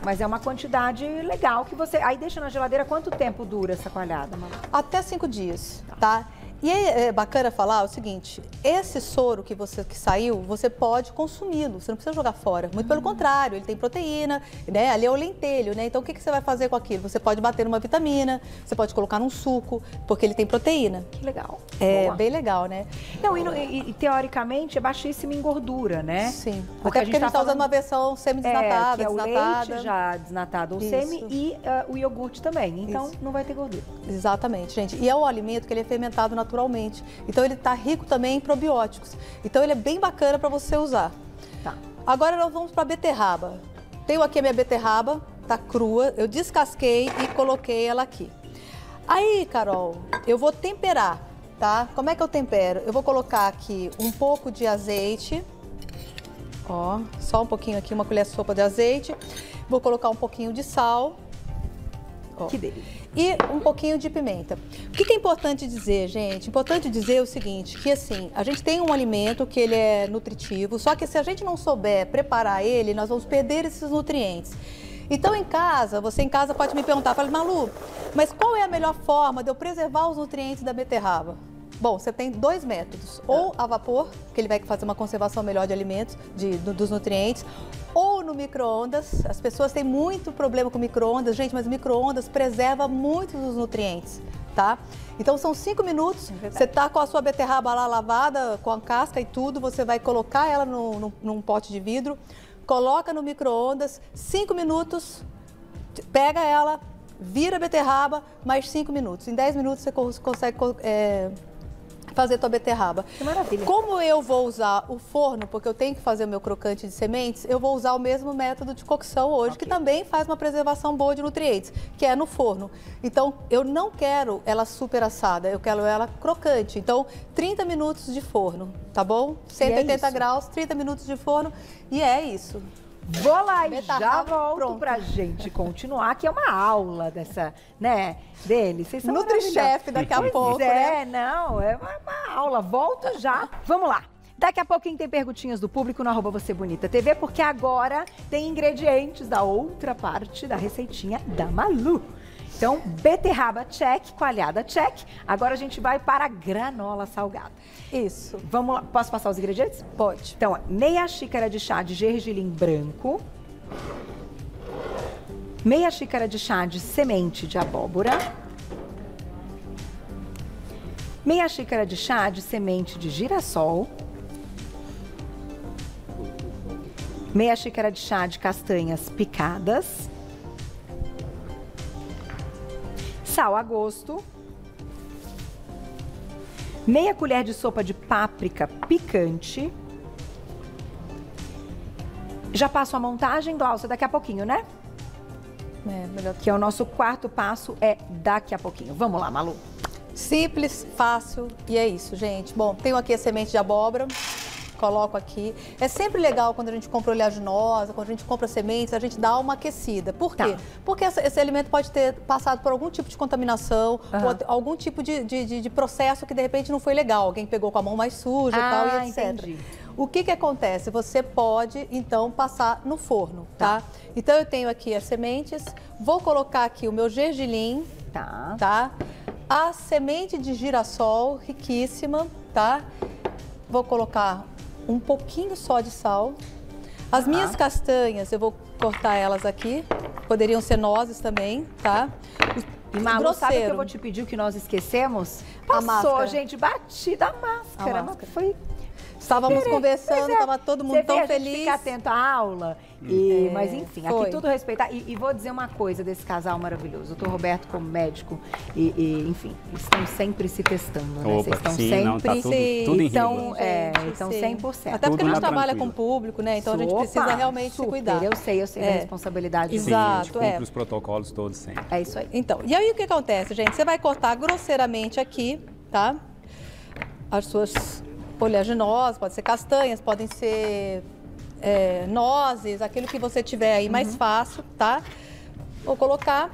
mas é uma quantidade legal que você... Aí deixa na geladeira, quanto tempo dura essa coalhada, Malu? Até 5 dias, tá? E é bacana falar o seguinte, esse soro que saiu, você pode consumi-lo, você não precisa jogar fora. Muito pelo contrário, ele tem proteína, né? Ali é o lentelho, né? Então o que você vai fazer com aquilo? Você pode bater numa vitamina, você pode colocar num suco, porque ele tem proteína. Que legal. É Boa. bem legal, né? Não, e teoricamente é baixíssimo em gordura, né? Sim. Até porque a gente está usando uma versão semi-desnatada, que é o leite já desnatado ou semi e o iogurte também. Então não vai ter gordura. Exatamente, gente. E é um alimento que ele é fermentado naturalmente. Então ele está rico também em probióticos. Então ele é bem bacana para você usar. Tá. Agora nós vamos para a beterraba. Tenho aqui a minha beterraba, tá crua. Eu descasquei e coloquei ela aqui. Aí, Carol, eu vou temperar, tá? Como é que eu tempero? Eu vou colocar aqui um pouco de azeite. Ó, só um pouquinho aqui, uma colher de sopa de azeite. Vou colocar um pouquinho de sal. Ó. Que delícia. E um pouquinho de pimenta. O que é importante dizer, gente? Importante dizer o seguinte, que assim, a gente tem um alimento que ele é nutritivo, só que se a gente não souber preparar ele, nós vamos perder esses nutrientes. Então, você em casa pode me perguntar, fala, Malu, mas qual é a melhor forma de eu preservar os nutrientes da beterraba? Bom, você tem 2 métodos, ou a vapor, que ele vai fazer uma conservação melhor de alimentos, dos nutrientes, ou no micro-ondas. As pessoas têm muito problema com micro-ondas, gente, mas micro-ondas preserva muito dos nutrientes, tá? Então são 5 minutos, você tá com a sua beterraba lá lavada, com a casca e tudo, você vai colocar ela num pote de vidro, coloca no micro-ondas, 5 minutos, pega ela, vira a beterraba, mais 5 minutos. Em 10 minutos você consegue fazer tua beterraba. Que maravilha. Como eu vou usar o forno, porque eu tenho que fazer o meu crocante de sementes, eu vou usar o mesmo método de cocção hoje, que também faz uma preservação boa de nutrientes, que é no forno. Então, eu não quero ela super assada, eu quero ela crocante. Então, 30 minutos de forno, tá bom? 180 graus, 30 minutos de forno, e é isso. Vou lá e já volto pra gente continuar, que é uma aula dessa, né, dele. Vocês são Nutri-chefe daqui a pouco, né? Não, é uma aula. Volto já. Vamos lá. Daqui a pouquinho tem perguntinhas do público no @VocêBonitaTV, porque agora tem ingredientes da outra parte da receitinha da Malu. Então, beterraba check, coalhada check. Agora a gente vai para a granola salgada. Isso. Vamos lá. Posso passar os ingredientes? Pode. Então, ó, meia xícara de chá de gergelim branco. Meia xícara de chá de semente de abóbora. Meia xícara de chá de semente de girassol. Meia xícara de chá de castanhas picadas. Sal a gosto. Meia colher de sopa de páprica picante. Já passo a montagem, Glaucia, daqui a pouquinho, né? Melhor. Que é o nosso quarto passo, é daqui a pouquinho. Vamos lá, Malu. Simples, fácil e é isso, gente. Bom, tenho aqui a semente de abóbora. Coloco aqui. É sempre legal quando a gente compra oleaginosa, quando a gente compra sementes, a gente dá uma aquecida. Por quê? Porque esse alimento pode ter passado por algum tipo de contaminação, ou algum tipo de processo que de repente não foi legal. Alguém pegou com a mão mais suja e tal, e etc. Entendi. O que acontece? Você pode, então, passar no forno, tá? Então, eu tenho aqui as sementes, vou colocar aqui o meu gergelim, tá? A semente de girassol, riquíssima, tá? Vou colocar um pouquinho só de sal. As minhas castanhas, eu vou cortar elas aqui. Poderiam ser nozes também, tá? E Malu, sabe o que eu vou te pedir, o que nós esquecemos? A máscara. Gente, batida a máscara. Mas foi... Estávamos conversando, estava todo mundo tão feliz. A gente fica atento à aula, mas enfim, aqui tudo respeitar. E vou dizer uma coisa desse casal maravilhoso. O Dr. Roberto, como médico, enfim, estão sempre se testando, né? Vocês estão sempre... Não, tá tudo em então, então 100%. Até porque a gente trabalha com o público, né? Então a gente precisa realmente se cuidar. Eu sei da responsabilidade. Exato, a gente cumpre os protocolos todos sempre. É isso aí. Então, e aí o que acontece, gente? Você vai cortar grosseiramente aqui, tá? As suas oleaginosas, pode ser castanhas, podem ser nozes, aquilo que você tiver aí mais fácil, tá? Vou colocar,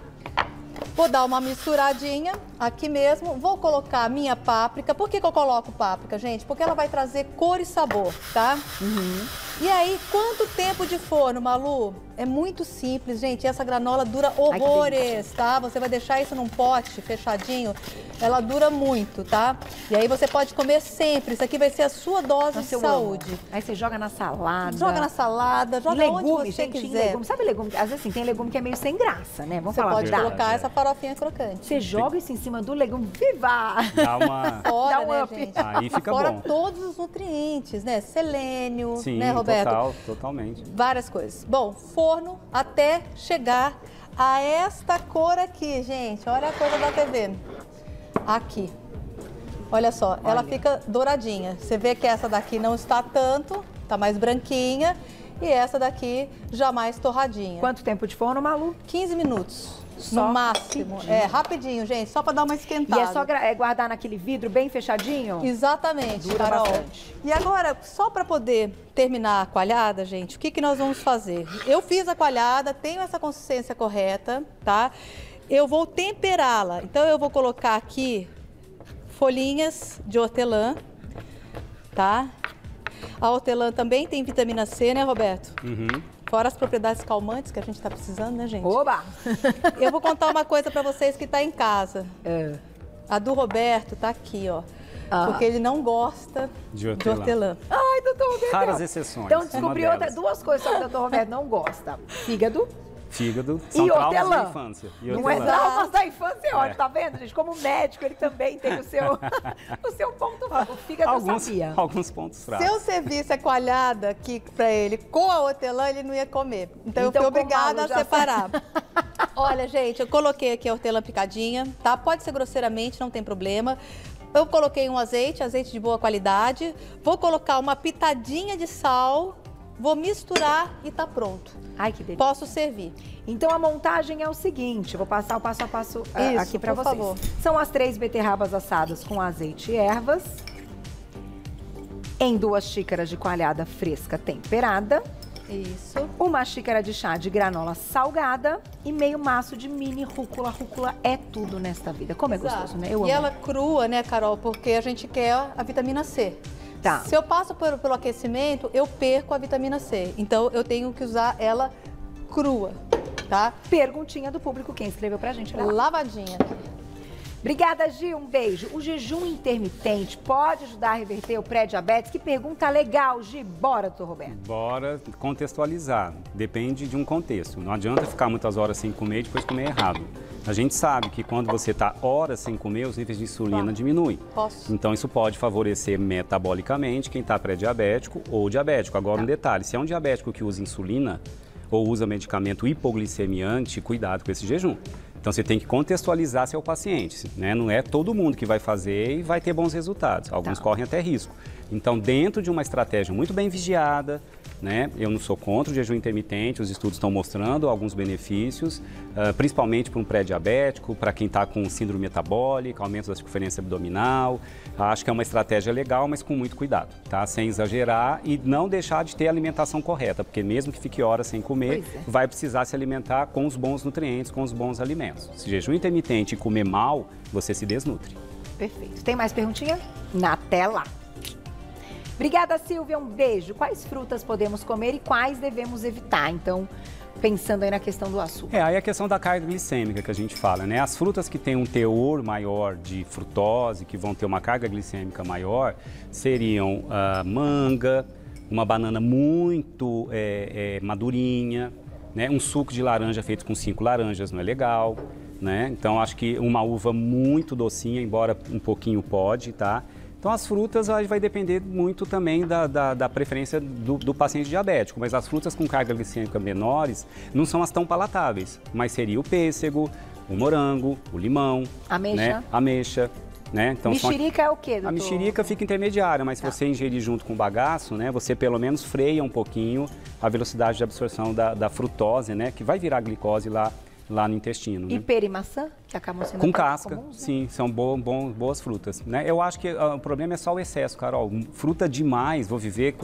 vou dar uma misturadinha aqui mesmo, vou colocar a minha páprica. Por que eu coloco páprica, gente? Porque ela vai trazer cor e sabor, tá? E aí, quanto tempo de forno, Malu? É muito simples, gente. Essa granola dura horrores, tá? Você vai deixar isso num pote fechadinho, ela dura muito, tá? E aí você pode comer sempre. Isso aqui vai ser a sua dose de saúde. Aí você joga na salada. Joga na salada, joga legume, onde você quiser. Legume. Sabe legume? Às vezes assim, tem legume que é meio sem graça, né? Vamos você falar pode colocar essa farofinha crocante. Você joga isso em cima do legume, viva! Dá uma... Fora, dá um up. Gente? Aí fica Fora bom. todos os nutrientes, né? Selênio, sim, né, Roberto? Totalmente. Várias coisas. Bom, forno até chegar a esta cor aqui, gente. Olha a cor da TV. Aqui. Olha só, ela fica douradinha. Você vê que essa daqui não está tanto, tá mais branquinha. E essa daqui já mais torradinha. Quanto tempo de forno, Malu? 15 minutos. Só no máximo. Rapidinho, gente, só para dar uma esquentada. E é só guardar naquele vidro bem fechadinho? Exatamente, Dura Carol. bastante. E agora, só para poder terminar a coalhada, gente, o que nós vamos fazer? Eu fiz a coalhada, tenho essa consistência correta, tá? Eu vou temperá-la. Então, eu vou colocar aqui folhinhas de hortelã, tá? A hortelã também tem vitamina C, né, Roberto? Fora as propriedades calmantes que a gente está precisando, né, gente? Oba! Eu vou contar uma coisa para vocês que está em casa. A do Roberto tá aqui, ó. Porque ele não gosta de hortelã. Ai, doutor Roberto. Raras exceções. Então, descobri duas coisas que o doutor Roberto não gosta. Fígado. São e traumas hortelã. da infância. Não é traumas da infância, olha, tá vendo, gente? Como médico, ele também tem o seu ponto fraco. O fígado eu sabia. Alguns pontos fracos. Se eu servisse a coalhada aqui pra ele com a hortelã, ele não ia comer. Então eu fui obrigada a separar. Olha, gente, eu coloquei aqui a hortelã picadinha, tá? Pode ser grosseiramente, não tem problema. Eu coloquei um azeite de boa qualidade. Vou colocar uma pitadinha de sal. Vou misturar e tá pronto. Ai, que delícia. Posso servir. Então a montagem é o seguinte, vou passar o passo a passo aqui para vocês. Favor. São as 3 beterrabas assadas com azeite e ervas, em 2 xícaras de coalhada fresca temperada. Isso. 1 xícara de chá de granola salgada e meio maço de mini rúcula. Rúcula é tudo nesta vida. Como é gostoso, né? Eu amo. E ela crua, né, Carol? Porque a gente quer a vitamina C. Tá. Se eu passo pelo aquecimento, eu perco a vitamina C. Então, eu tenho que usar ela crua, tá? Perguntinha do público, quem escreveu pra gente? Lavadinha. Obrigada, Gil. Um beijo. O jejum intermitente pode ajudar a reverter o pré-diabetes? Que pergunta legal, Gi. Bora, doutor Roberto. Bora contextualizar. Depende de um contexto. Não adianta ficar muitas horas sem comer e depois comer errado. A gente sabe que quando você está horas sem comer, os níveis de insulina diminuem. Então, isso pode favorecer metabolicamente quem está pré-diabético ou diabético. Agora, um detalhe. Se é um diabético que usa insulina ou usa medicamento hipoglicemiante, cuidado com esse jejum. Então, você tem que contextualizar seu paciente, né? Não é todo mundo que vai fazer e vai ter bons resultados. Alguns correm até risco. Então, dentro de uma estratégia muito bem vigiada, né? Eu não sou contra o jejum intermitente, os estudos estão mostrando alguns benefícios, principalmente para um pré-diabético, para quem está com síndrome metabólica, aumento da circunferência abdominal. Acho que é uma estratégia legal, mas com muito cuidado, tá? Sem exagerar e não deixar de ter a alimentação correta, porque mesmo que fique horas sem comer, vai precisar se alimentar com os bons nutrientes, com os bons alimentos. Se jejum intermitente e comer mal, você se desnutre. Perfeito. Tem mais perguntinha? Na tela. Obrigada, Silvia. Um beijo. Quais frutas podemos comer e quais devemos evitar? Então, pensando aí na questão do açúcar. Aí a questão da carga glicêmica que a gente fala, né? As frutas que têm um teor maior de frutose, que vão ter uma carga glicêmica maior, seriam manga, uma banana muito madurinha, né? Um suco de laranja feito com 5 laranjas não é legal, né? Então, acho que uma uva muito docinha, embora um pouquinho pode, tá? Então, as frutas vai depender muito também da preferência do paciente diabético, mas as frutas com carga glicêmica menores não são as tão palatáveis, mas seria o pêssego, o morango, o limão, ameixa, né? Ameixa, né? Então, mexerica é o quê, doutor? A mexerica fica intermediária, mas se você ingerir junto com o bagaço, né, você pelo menos freia um pouquinho a velocidade de absorção da frutose, né, que vai virar glicose lá no intestino. E né? pera e maçã, que acabam sendo com casca, comuns, né? Sim, são boas frutas. Né? Eu acho que o problema é só o excesso, Carol. Fruta demais, vou viver...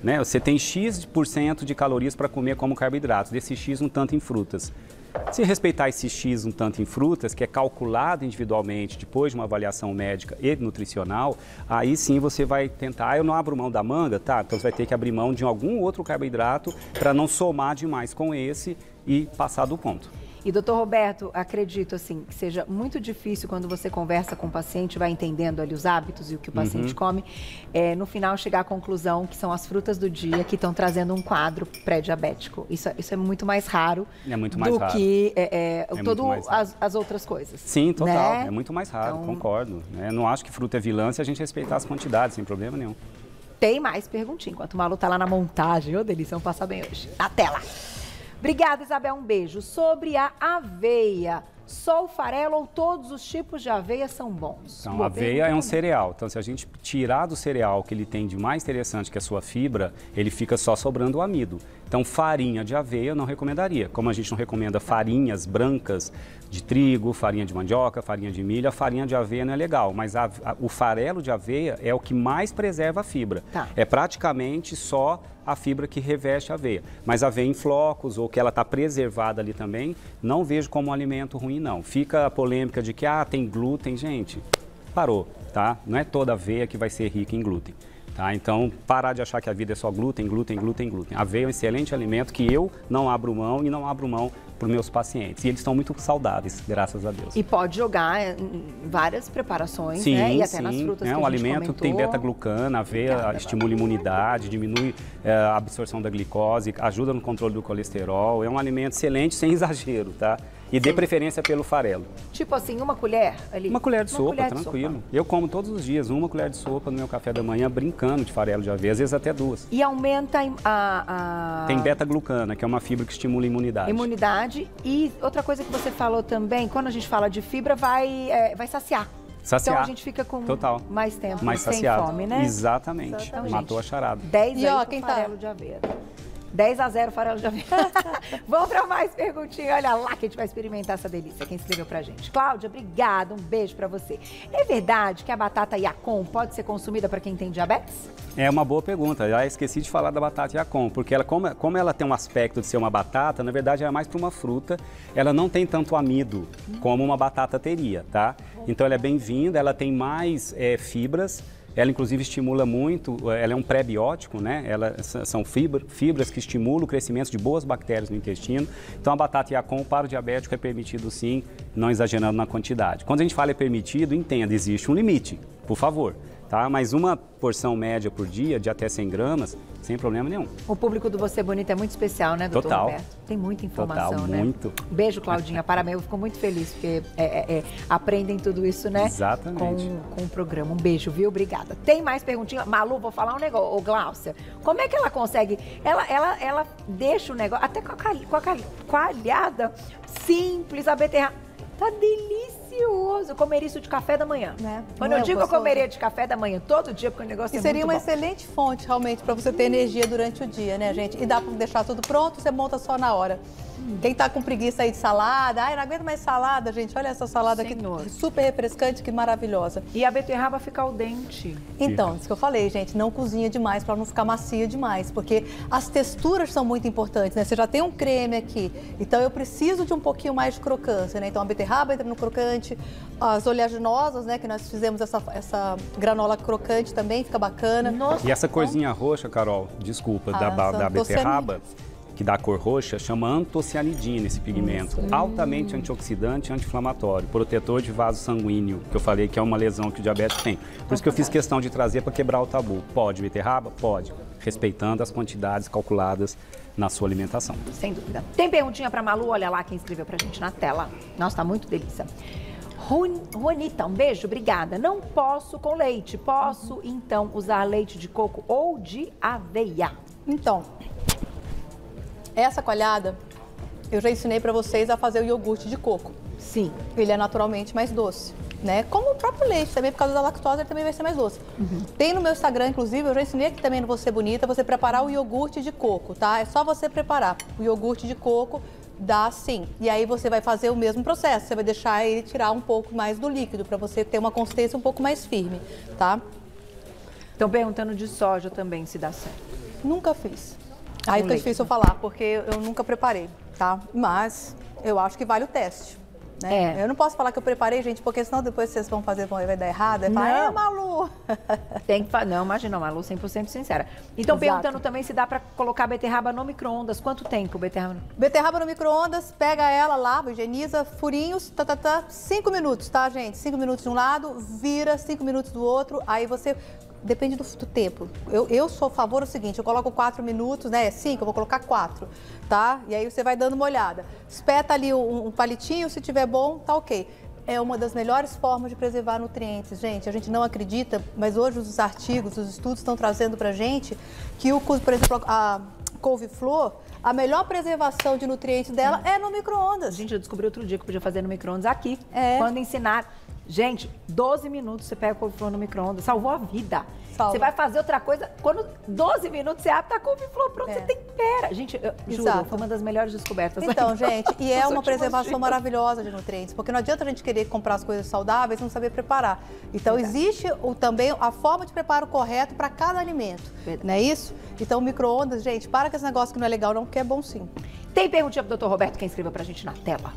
Né? Você tem X% de calorias para comer como carboidratos, desse X um tanto em frutas. Se respeitar esse X um tanto em frutas, que é calculado individualmente depois de uma avaliação médica e nutricional, aí sim você vai tentar, eu não abro mão da manga, tá? Então você vai ter que abrir mão de algum outro carboidrato para não somar demais com esse e passar do ponto. E, doutor Roberto, acredito assim, que seja muito difícil quando você conversa com o paciente, vai entendendo ali os hábitos e o que o paciente come, no final chegar à conclusão que são as frutas do dia que estão trazendo um quadro pré-diabético. Isso é muito mais raro do que as outras coisas. Sim, total. Né? É muito mais raro, então... concordo. Não acho que fruta é vilã se a gente respeitar as quantidades, sem problema nenhum. Tem mais perguntinha, enquanto o Malu tá lá na montagem. Ô, delícia, vamos passar bem hoje. Na tela. Obrigada, Isabel. Um beijo. Sobre a aveia, só o farelo ou todos os tipos de aveia são bons? Então, a aveia é um cereal. Então, se a gente tirar do cereal o que ele tem de mais interessante, que é a sua fibra, ele fica só sobrando o amido. Então, farinha de aveia eu não recomendaria. Como a gente não recomenda farinhas brancas de trigo, farinha de mandioca, farinha de milho, a farinha de aveia não é legal. Mas o farelo de aveia é o que mais preserva a fibra. Tá. É praticamente só a fibra que reveste a aveia. Mas a aveia em flocos ou que ela está preservada ali também, não vejo como um alimento ruim, não. Fica a polêmica de que, tem glúten. Gente, parou, tá? Não é toda aveia que vai ser rica em glúten. Tá? Então, parar de achar que a vida é só glúten, glúten, glúten, glúten. A aveia é um excelente alimento que eu não abro mão e não abro mão para os meus pacientes. E eles estão muito saudáveis, graças a Deus. E pode jogar em várias preparações, sim, né? E até nas frutas que um alimento que tem beta-glucana, a aveia estimula a imunidade, diminui a absorção da glicose, ajuda no controle do colesterol. É um alimento excelente, sem exagero, tá? E dê preferência pelo farelo. Tipo assim, uma colher ali? Uma colher de sopa, tranquilo. Eu como todos os dias uma colher de sopa no meu café da manhã, brincando de farelo de aveia, às vezes até 2. E aumenta Tem beta-glucana, que é uma fibra que estimula a imunidade. Imunidade. E outra coisa que você falou também, quando a gente fala de fibra, vai saciar. Saciar. Então a gente fica com mais tempo, mais sem saciado. fome, né? Exatamente. Matou a charada. 10 aí pro farelo de aveia. 10-0 farelo de aveia. Vamos para mais perguntinhas. Olha lá que a gente vai experimentar essa delícia. Quem escreveu pra gente? Cláudia, obrigada. Um beijo para você. É verdade que a batata Yacon pode ser consumida para quem tem diabetes? É uma boa pergunta. Já esqueci de falar da batata Yacon, porque ela, como ela tem um aspecto de ser uma batata, na verdade ela é mais para uma fruta. Ela não tem tanto amido como uma batata teria, tá? Então ela é bem-vinda, ela tem mais fibras. Ela, inclusive, estimula muito, ela é um pré-biótico, né? São fibras que estimulam o crescimento de boas bactérias no intestino. Então, a batata Yacon para o diabético é permitido sim, não exagerando na quantidade. Quando a gente fala é permitido, entenda, existe um limite, por favor. Tá? Mas uma porção média por dia, de até 100 gramas, sem problema nenhum. O público do Você Bonita é muito especial, né, doutor Roberto? Tem muita informação, Total, né? muito. Beijo, Claudinha. Parabéns, eu fico muito feliz, porque aprendem tudo isso, né? Exatamente. Com o programa. Um beijo, viu? Obrigada. Tem mais perguntinha? Malu, vou falar um negócio. Ô, Gláucia, como é que ela consegue? Ela deixa o negócio, até com a coalhada simples, a beterraba. Tá delicioso. Eu comeria isso de café da manhã. Né? Quando eu digo que eu comeria de café da manhã todo dia, porque o negócio é muito bom. E seria uma excelente fonte, realmente, para você ter energia durante o dia, né, gente? E dá para deixar tudo pronto, você monta só na hora. Quem tá com preguiça aí de salada, não aguento mais salada, gente, olha essa salada aqui, super refrescante, que maravilhosa. E a beterraba fica al dente. Então, isso que eu falei, gente, não cozinha demais para não ficar macia demais, porque as texturas são muito importantes, né? Você já tem um creme aqui, então eu preciso de um pouquinho mais de crocância, né? Então a beterraba entra no crocante, as oleaginosas, né, que nós fizemos essa granola crocante também, fica bacana. Nossa, e essa corzinha roxa, Carol, desculpa, da beterraba, que dá a cor roxa, chama antocianidina esse pigmento. Altamente antioxidante e anti-inflamatório, protetor de vaso sanguíneo, que eu falei que é uma lesão que o diabetes tem. Por isso que eu fiz questão de trazer para quebrar o tabu. Pode beterraba? Pode. Respeitando as quantidades calculadas na sua alimentação. Sem dúvida. Tem perguntinha para Malu? Olha lá quem escreveu pra gente na tela. Nossa, tá muito delícia. Juanita, um beijo, obrigada. Não posso com leite. Posso, então, usar leite de coco ou de aveia? Então, essa coalhada, eu já ensinei para vocês a fazer o iogurte de coco. Sim. Ele é naturalmente mais doce, né? Como o próprio leite também, por causa da lactose, ele também vai ser mais doce. Tem no meu Instagram, inclusive, eu já ensinei aqui também no Você Bonita, você preparar o iogurte de coco, tá? É só você preparar o iogurte de coco, dá sim. E aí você vai fazer o mesmo processo, você vai deixar ele tirar um pouco mais do líquido, para você ter uma consistência um pouco mais firme, tá? Estão perguntando de soja também, se dá certo. Nunca fiz. Aí fica difícil eu falar, porque eu nunca preparei, tá? Mas eu acho que vale o teste, né? Eu não posso falar que eu preparei, gente, porque senão depois vocês vão fazer, vai dar errado. Vai falar, Malu! Tem que falar, não, imagina, Malu, 100% sincera. Então, perguntando também se dá pra colocar beterraba no micro-ondas. Quanto tempo beterraba? Beterraba no micro-ondas, pega ela, lava, higieniza, furinhos, 5 minutos, tá, gente? 5 minutos de um lado, vira 5 minutos do outro, aí você... Depende do tempo. Eu sou a favor do seguinte, eu coloco 4 minutos, né? 5, eu vou colocar 4, tá? E aí você vai dando uma olhada. Espeta ali um palitinho, se tiver bom, tá ok. É uma das melhores formas de preservar nutrientes, gente. A gente não acredita, mas hoje os artigos, os estudos estão trazendo pra gente que, por exemplo, a couve-flor, a melhor preservação de nutrientes dela é no micro-ondas. Gente, eu descobri outro dia que podia fazer no micro-ondas aqui. Quando ensinar... Gente, 12 minutos você pega a couve-flor no micro-ondas, salvou a vida. Você vai fazer outra coisa, quando 12 minutos você abre, tá a couve-flor pronto, você tempera. Gente, eu juro, foi uma das melhores descobertas. Então, gente, e é uma preservação maravilhosa de nutrientes, porque não adianta a gente querer comprar as coisas saudáveis e não saber preparar. Então, existe também a forma de preparo correto para cada alimento, não é isso? Então, micro-ondas, gente, para com esse negócio que não é legal não, porque é bom sim. Tem perguntinha pro Dr. Roberto, quem escreveu pra gente na tela.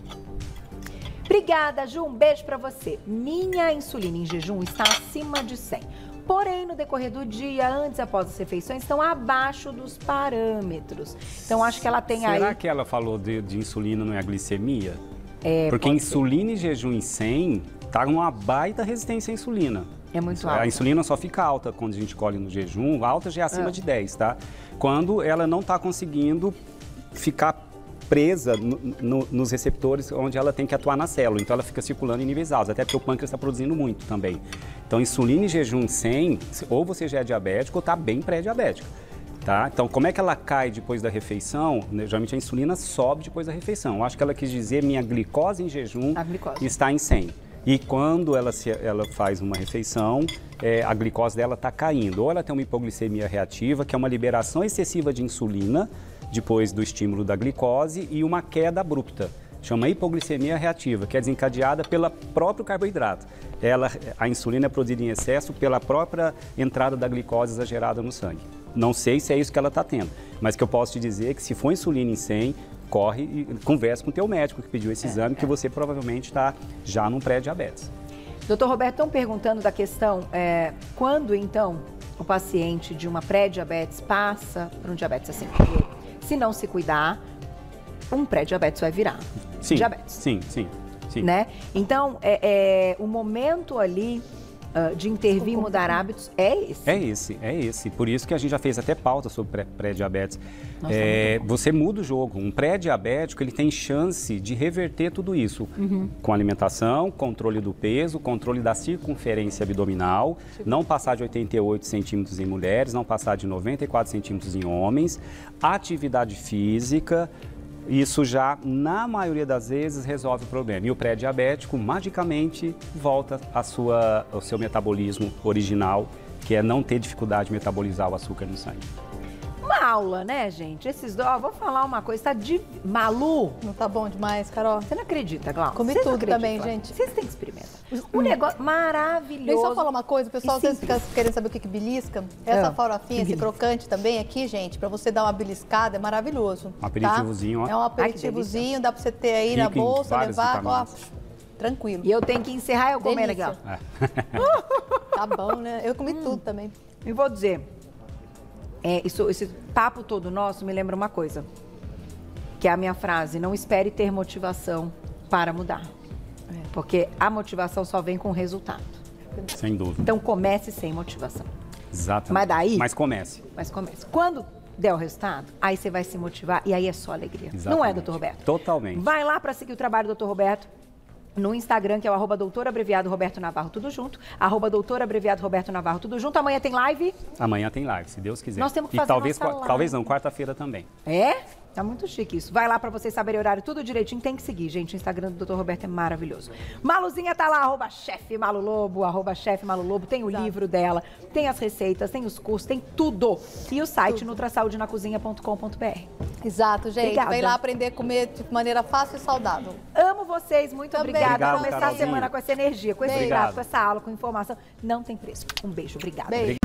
Obrigada, Ju. Um beijo pra você. Minha insulina em jejum está acima de 100. Porém, no decorrer do dia, antes e após as refeições, estão abaixo dos parâmetros. Então, acho que ela tem aí... Será que ela falou de insulina, não é a glicemia? Porque insulina em jejum em 100 tá numa baita resistência à insulina. É muito alta. A insulina só fica alta quando a gente colhe no jejum. Alta já é acima de 10, tá? Quando ela não tá conseguindo ficar presa nos receptores onde ela tem que atuar na célula. Então, ela fica circulando em níveis altos, até porque o pâncreas está produzindo muito também. Então, insulina em jejum 100, ou você já é diabético ou está bem pré-diabético. Tá? Então, como é que ela cai depois da refeição? Geralmente, a insulina sobe depois da refeição. Eu acho que ela quis dizer minha glicose em jejum está em 100. E quando ela faz uma refeição, a glicose dela está caindo. Ou ela tem uma hipoglicemia reativa, que é uma liberação excessiva de insulina, depois do estímulo da glicose, e uma queda abrupta. Chama hipoglicemia reativa, que é desencadeada pelo próprio carboidrato. A insulina é produzida em excesso pela própria entrada da glicose exagerada no sangue. Não sei se é isso que ela está tendo, mas que eu posso te dizer é que se for insulina em 100, corre e converse com o teu médico que pediu esse exame, que você provavelmente está já num pré-diabetes. Doutor Roberto, estão perguntando da questão, quando então o paciente de uma pré-diabetes passa para um diabetes assim? Porque se não se cuidar, um pré-diabetes vai virar diabetes. Sim. Né? Então, o momento ali de intervir e mudar hábitos é esse. É esse. Por isso que a gente já fez até pauta sobre pré-diabetes. Você muda o jogo. Um pré-diabético, ele tem chance de reverter tudo isso. Com alimentação, controle do peso, controle da circunferência abdominal, não passar de 88 centímetros em mulheres, não passar de 94 centímetros em homens, atividade física. Isso já, na maioria das vezes, resolve o problema. E o pré-diabético, magicamente, volta ao seu metabolismo original, que é não ter dificuldade de metabolizar o açúcar no sangue. Uma aula, né, gente? Vou falar uma coisa, Malu! Não tá bom demais, Carol? Você não acredita, Glaucia? Comi tudo também, gente. Vocês têm que experimentar. Um negócio maravilhoso. Deixa eu só falar uma coisa, pessoal, vocês ficam querendo saber o que belisca? Essa farofinha, esse crocante também aqui, gente, pra você dar uma beliscada, é maravilhoso. Um aperitivozinho, ó. É um aperitivozinho, dá pra você ter aí na bolsa, levar, ó, tranquilo. E eu tenho que encerrar eu comendo aqui, ó. Tá bom, né? Eu comi tudo também. E vou dizer, esse papo todo nosso me lembra uma coisa, que é a minha frase: não espere ter motivação para mudar. Porque a motivação só vem com resultado. Sem dúvida. Então comece sem motivação. Exatamente. Mas comece. Quando der o resultado, aí você vai se motivar e aí é só alegria. Exatamente. Não é, doutor Roberto? Totalmente. Vai lá para seguir o trabalho do doutor Roberto no Instagram, que é o @doutorabreviado_Roberto_Navarro, tudo junto. @doutorabreviado_Roberto_Navarro, tudo junto. Amanhã tem live? Amanhã tem live, se Deus quiser. Nós temos que fazer nossa live. Talvez não, quarta-feira também. Tá muito chique isso. Vai lá pra vocês saberem o horário, tudo direitinho. Tem que seguir, gente. O Instagram do Dr. Roberto é maravilhoso. Maluzinha tá lá, @chefe Malu Lobo, @chefe Malu Lobo. Tem o livro dela, tem as receitas, tem os cursos, tem tudo. E o site nutrasaudenacozinha.com.br. Exato, gente. Obrigada. Vem lá aprender a comer de maneira fácil e saudável. Amo vocês, muito obrigada. Obrigado, Começar Carolzinha. a semana com essa energia, com esse prato, com essa aula, com informação. Não tem preço. Um beijo, obrigada. Beijo.